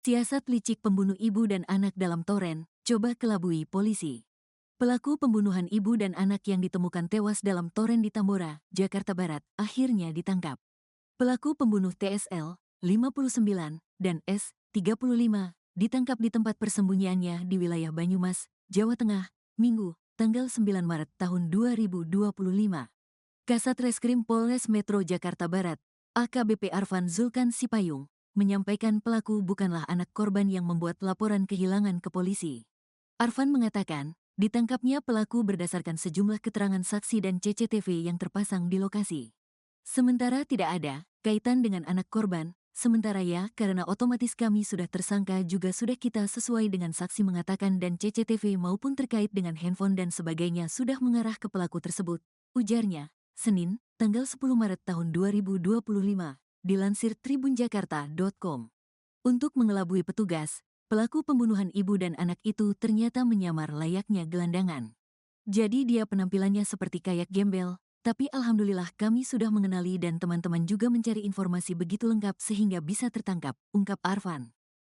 Siasat licik pembunuh ibu dan anak dalam toren, coba kelabui polisi. Pelaku pembunuhan ibu dan anak yang ditemukan tewas dalam toren di Tambora, Jakarta Barat, akhirnya ditangkap. Pelaku pembunuh TSL, 59, dan S, 35, ditangkap di tempat persembunyiannya di wilayah Banyumas, Jawa Tengah, Minggu, tanggal 9 Maret tahun 2025. Kasat Reskrim Polres Metro Jakarta Barat, AKBP Arfan Zulkan Sipayung, menyampaikan pelaku bukanlah anak korban yang membuat laporan kehilangan ke polisi. Arfan mengatakan, ditangkapnya pelaku berdasarkan sejumlah keterangan saksi dan CCTV yang terpasang di lokasi. Sementara tidak ada kaitan dengan anak korban, sementara ya karena otomatis kami sudah tersangka juga sudah kita sesuai dengan saksi mengatakan dan CCTV maupun terkait dengan handphone dan sebagainya sudah mengarah ke pelaku tersebut, ujarnya, Senin, tanggal 10 Maret tahun 2025, dilansir tribunjakarta.com. Untuk mengelabui petugas, pelaku pembunuhan ibu dan anak itu ternyata menyamar layaknya gelandangan. Jadi dia penampilannya seperti kayak gembel, tapi alhamdulillah kami sudah mengenali dan teman-teman juga mencari informasi begitu lengkap sehingga bisa tertangkap, ungkap Arfan.